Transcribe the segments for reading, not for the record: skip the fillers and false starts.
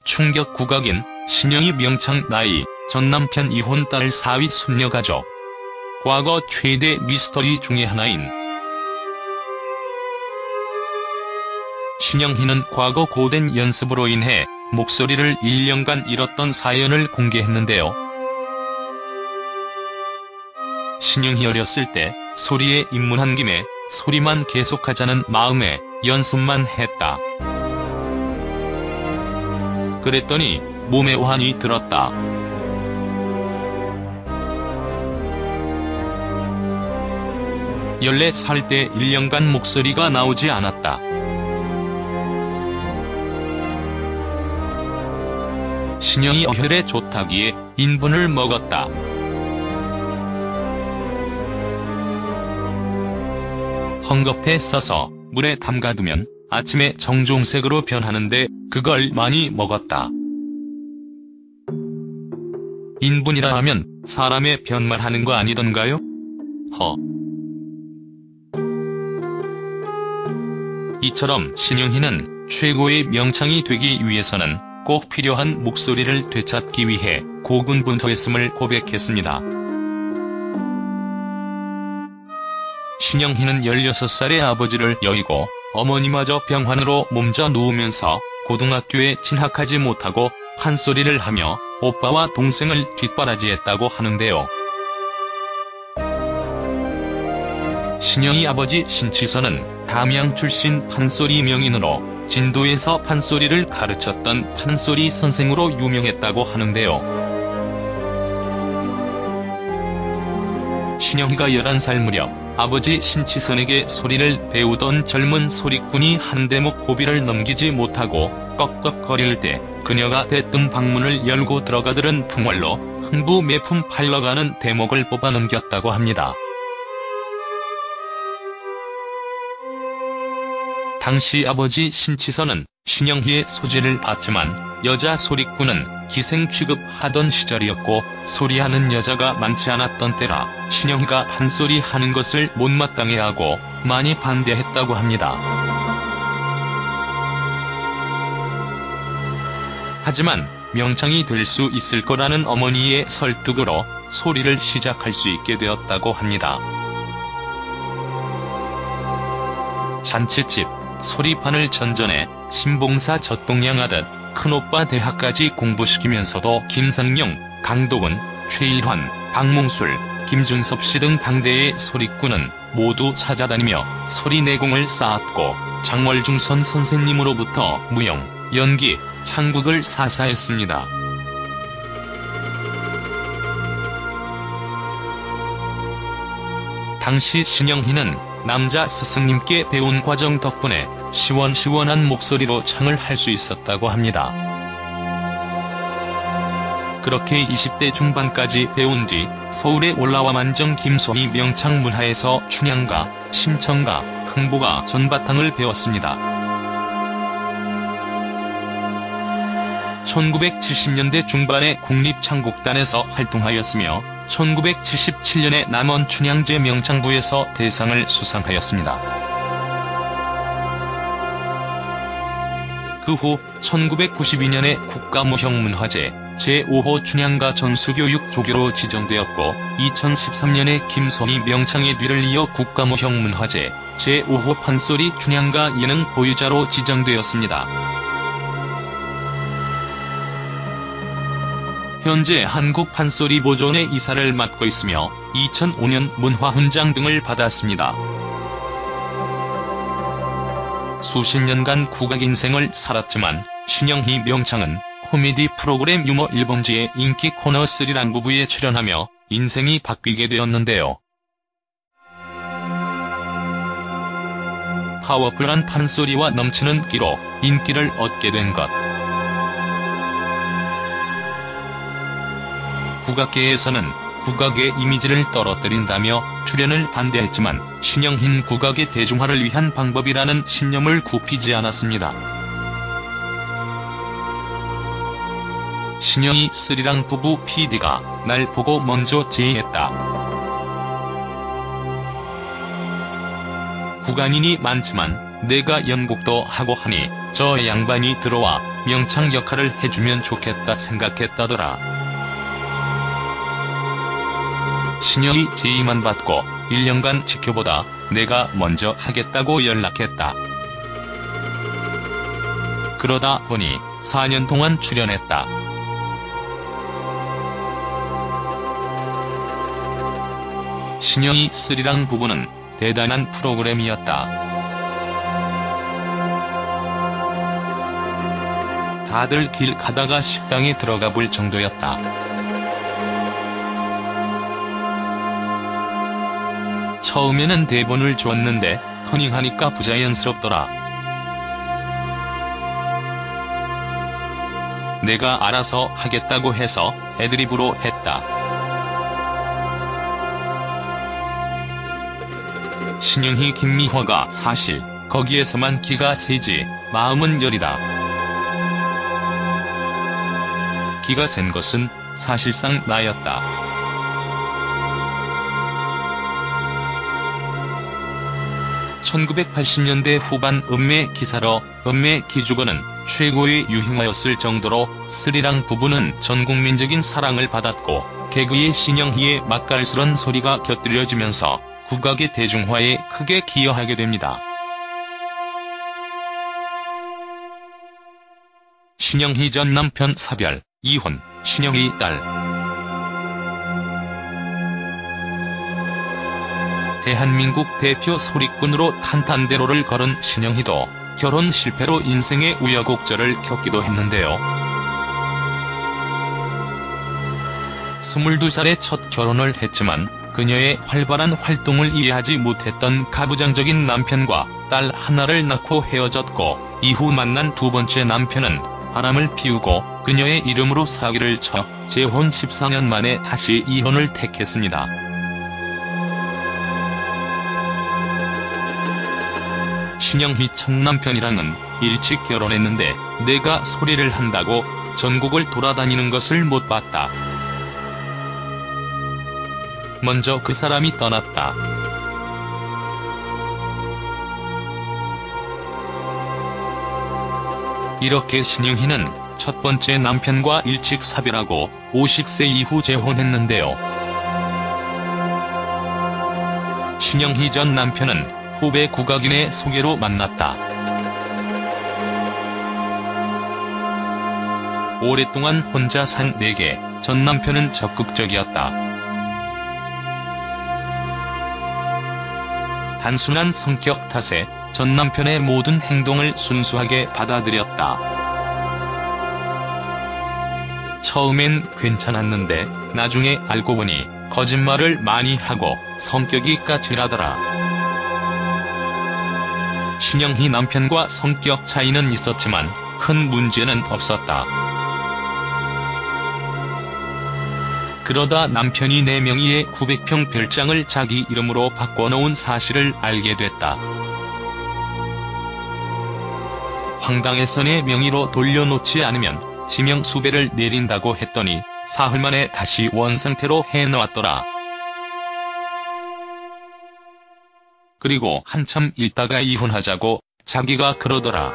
충격 국악인 신영희 명창 나이, 전 남편 이혼 딸 4위 손녀 가족. 과거 최대 미스터리 중의 하나인 신영희는 과거 고된 연습으로 인해 목소리를 1년간 잃었던 사연을 공개했는데요. 신영희 어렸을 때 소리에 입문한 김에 소리만 계속하자는 마음에 연습만 했다. 그랬더니 몸에 오한이 들었다. (14살) 때 1년간 목소리가 나오지 않았다. 신영희 어혈에 좋다기에 인분을 먹었다. 헝겊에 싸서 물에 담가두면 아침에 정종색으로 변하는데 그걸 많이 먹었다. 인분이라 하면 사람의 변말하는 거 아니던가요? 이처럼 신영희는 최고의 명창이 되기 위해서는 꼭 필요한 목소리를 되찾기 위해 고군분투했음을 고백했습니다. 신영희는 16살에 아버지를 여의고 어머니마저 병환으로 몸져 누우면서 고등학교에 진학하지 못하고 판소리를 하며 오빠와 동생을 뒷바라지했다고 하는데요. 신영희 아버지 신치선은 담양 출신 판소리 명인으로 진도에서 판소리를 가르쳤던 판소리 선생으로 유명했다고 하는데요. 신영희가 11살 무렵 아버지 신치선에게 소리를 배우던 젊은 소리꾼이 한 대목 고비를 넘기지 못하고 꺽꺽거릴 때 그녀가 대뜸 방문을 열고 들어가들은 풍월로 흥부 매품 팔러 가는 대목을 뽑아 넘겼다고 합니다. 당시 아버지 신치선은 신영희의 소재를 봤지만 여자 소리꾼은 기생 취급하던 시절이었고 소리하는 여자가 많지 않았던 때라 신영희가 판소리 하는 것을 못마땅해하고 많이 반대했다고 합니다. 하지만 명창이 될 수 있을 거라는 어머니의 설득으로 소리를 시작할 수 있게 되었다고 합니다. 잔치집, 소리판을 전전해 신봉사 젖동양하듯 큰오빠 대학까지 공부시키면서도 김상용, 강도근, 최일환, 박몽술, 김준섭 씨 등 당대의 소리꾼은 모두 찾아다니며 소리 내공을 쌓았고 장월중선 선생님으로부터 무용, 연기, 창극을 사사했습니다. 당시 신영희는 남자 스승님께 배운 과정 덕분에 시원시원한 목소리로 창을 할 수 있었다고 합니다. 그렇게 20대 중반까지 배운 뒤 서울에 올라와 만정 김소희 명창문화에서 춘향가, 심청가, 흥보가 전바탕을 배웠습니다. 1970년대 중반에 국립창곡단에서 활동하였으며 1977년에 남원 춘향제 명창부에서 대상을 수상하였습니다. 그 후 1992년에 국가무형문화재 제5호 춘향가 전수교육 조교로 지정되었고 2013년에 김소희 명창의 뒤를 이어 국가무형문화재 제5호 판소리 춘향가 예능 보유자로 지정되었습니다. 현재 한국판소리 보존의 이사를 맡고 있으며 2005년 문화훈장 등을 받았습니다. 수십 년간 국악 인생을 살았지만 신영희 명창은 코미디 프로그램 유머 1번지의 인기 코너 스리랑 부부에 출연하며 인생이 바뀌게 되었는데요. 파워풀한 판소리와 넘치는 끼로 인기를 얻게 된 것. 국악계에서는 국악의 이미지를 떨어뜨린다며 출연을 반대했지만 신영희는 국악의 대중화를 위한 방법이라는 신념을 굽히지 않았습니다. 신영희 스리랑 부부 PD가 날 보고 먼저 제의했다. 국악인이 많지만 내가 연극도 하고 하니 저 양반이 들어와 명창 역할을 해주면 좋겠다 생각했다더라. 신영이 제의만 받고 1년간 지켜보다 내가 먼저 하겠다고 연락했다. 그러다 보니 4년 동안 출연했다. 신영이 스리랑 부부는 대단한 프로그램이었다. 다들 길 가다가 식당에 들어가 볼 정도였다. 처음에는 대본을 줬는데 커닝하니까 부자연스럽더라. 내가 알아서 하겠다고 해서 애드리브로 했다. 신영희 김미화가 사실 거기에서만 기가 세지 마음은 여리다. 기가 센 것은 사실상 나였다. (1980년대) 후반 음매 기사로 음매 기주거는 최고의 유행어였을 정도로 스리랑 부부는 전국민적인 사랑을 받았고 개그의 신영희의 맛깔스런 소리가 곁들여지면서 국악의 대중화에 크게 기여하게 됩니다. 신영희 전 남편 사별, 이혼, 신영희 딸. 대한민국 대표 소리꾼으로 탄탄대로를 걸은 신영희도 결혼 실패로 인생의 우여곡절을 겪기도 했는데요. 22살에 첫 결혼을 했지만 그녀의 활발한 활동을 이해하지 못했던 가부장적인 남편과 딸 하나를 낳고 헤어졌고, 이후 만난 두 번째 남편은 바람을 피우고 그녀의 이름으로 사기를 쳐 재혼 14년 만에 다시 이혼을 택했습니다. 신영희 첫 남편이랑은 일찍 결혼했는데 내가 소리를 한다고 전국을 돌아다니는 것을 못 봤다. 먼저 그 사람이 떠났다. 이렇게 신영희는 첫 번째 남편과 일찍 사별하고 50세 이후 재혼했는데요. 신영희 전 남편은 후배 국악인의 소개로 만났다. 오랫동안 혼자 산 내게 전 남편은 적극적이었다. 단순한 성격 탓에 전 남편의 모든 행동을 순수하게 받아들였다. 처음엔 괜찮았는데 나중에 알고 보니 거짓말을 많이 하고 성격이 까칠하더라. 신영희 남편과 성격 차이는 있었지만 큰 문제는 없었다. 그러다 남편이 내 명의의 900평 별장을 자기 이름으로 바꿔놓은 사실을 알게 됐다. 황당해서 내 명의로 돌려놓지 않으면 지명 수배를 내린다고 했더니 사흘 만에 다시 원상태로 해놓았더라. 그리고 한참 있다가 이혼하자고 자기가 그러더라.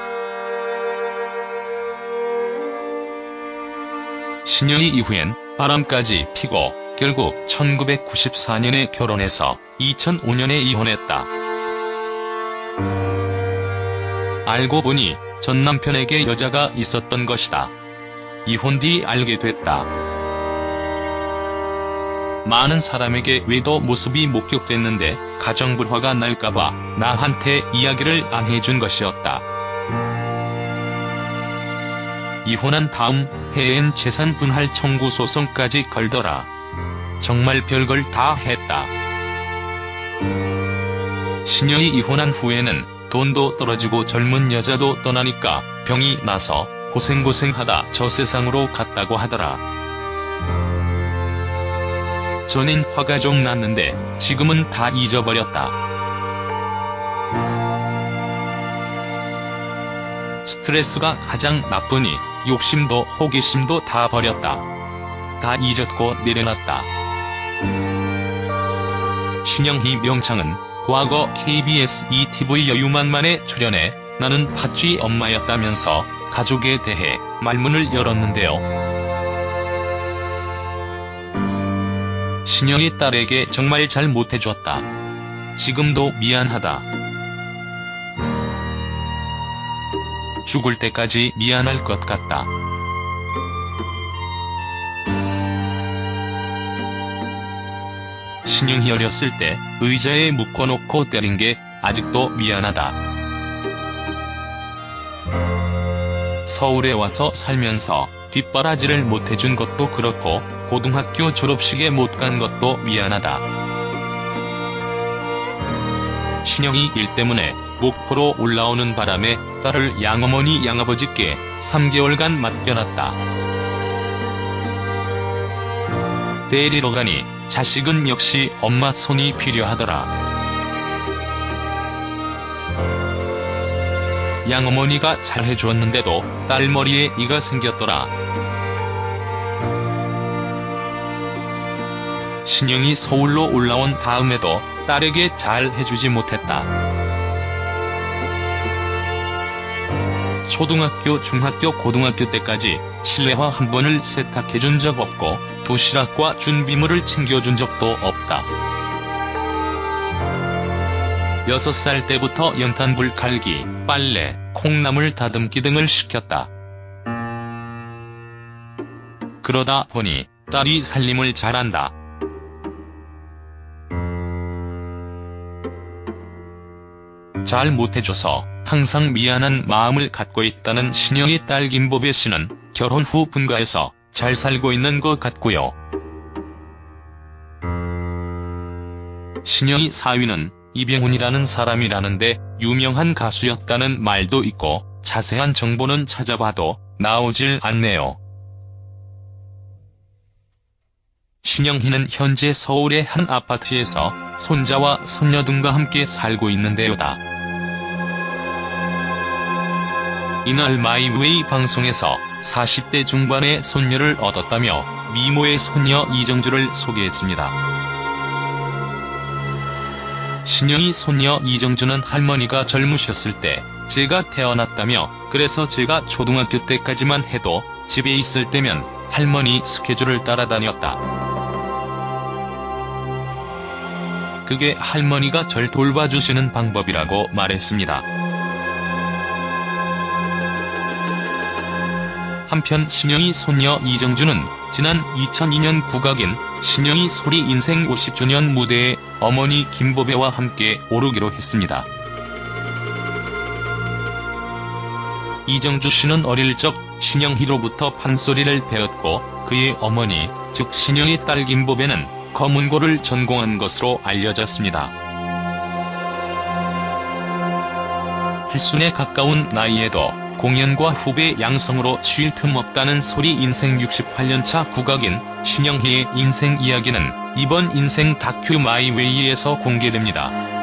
신영희 이후엔 바람까지 피고 결국 1994년에 결혼해서 2005년에 이혼했다. 알고 보니 전 남편에게 여자가 있었던 것이다. 이혼 뒤 알게 됐다. 많은 사람에게 외도 모습이 목격됐는데 가정불화가 날까봐 나한테 이야기를 안 해준 것이었다. 이혼한 다음 해엔 재산 분할 청구 소송까지 걸더라. 정말 별걸 다 했다. 신영이 이혼한 후에는 돈도 떨어지고 젊은 여자도 떠나니까 병이 나서 고생하다 저 세상으로 갔다고 하더라. 전엔 화가 좀 났는데 지금은 다 잊어버렸다. 스트레스가 가장 나쁘니 욕심도 호기심도 다 버렸다. 다 잊었고 내려놨다. 신영희 명창은 과거 KBS ETV 여유만만에 출연해 나는 팥쥐 엄마였다면서 가족에 대해 말문을 열었는데요. 신영이 딸에게 정말 잘 못해줬다. 지금도 미안하다. 죽을 때까지 미안할 것 같다. 신영이 어렸을 때 의자에 묶어놓고 때린 게 아직도 미안하다. 서울에 와서 살면서 뒷바라지를 못해준 것도 그렇고 고등학교 졸업식에 못 간 것도 미안하다. 신영이 일 때문에 목포로 올라오는 바람에 딸을 양어머니 양아버지께 3개월간 맡겨놨다. 데리러 가니 자식은 역시 엄마 손이 필요하더라. 양어머니가 잘해주었는데도 딸 머리에 이가 생겼더라. 신영이 서울로 올라온 다음에도 딸에게 잘 해주지 못했다. 초등학교, 중학교, 고등학교 때까지 실내화 한 번을 세탁해준 적 없고 도시락과 준비물을 챙겨준 적도 없다. 6살 때부터 연탄불 갈기, 빨래, 콩나물 다듬기 등을 시켰다. 그러다 보니 딸이 살림을 잘한다. 잘 못해줘서 항상 미안한 마음을 갖고 있다는 신영의 딸 김보배 씨는 결혼 후 분가해서 잘 살고 있는 것 같고요. 신영이 사위는 이병훈이라는 사람이라는데 유명한 가수였다는 말도 있고 자세한 정보는 찾아봐도 나오질 않네요. 신영희는 현재 서울의 한 아파트에서 손자와 손녀 등과 함께 살고 있는데요다. 이날 마이웨이 방송에서 40대 중반의 손녀를 얻었다며 미모의 손녀 이정주를 소개했습니다. 신영이 손녀 이정주는 할머니가 젊으셨을 때 제가 태어났다며 그래서 제가 초등학교 때까지만 해도 집에 있을 때면 할머니 스케줄을 따라다녔다. 그게 할머니가 절 돌봐주시는 방법이라고 말했습니다. 한편 신영이 손녀 이정주는 지난 2002년 국악인 신영이 소리 인생 50주년 무대에 어머니 김보배와 함께 오르기로 했습니다. 이정주 씨는 어릴 적 신영희로부터 판소리를 배웠고 그의 어머니, 즉 신영의 딸 김보배는 검은고를 전공한 것으로 알려졌습니다. 필순에 가까운 나이에도 공연과 후배 양성으로 쉴 틈 없다는 소리 인생 68년차 국악인 신영희의 인생 이야기는 이번 인생 다큐 마이웨이에서 공개됩니다.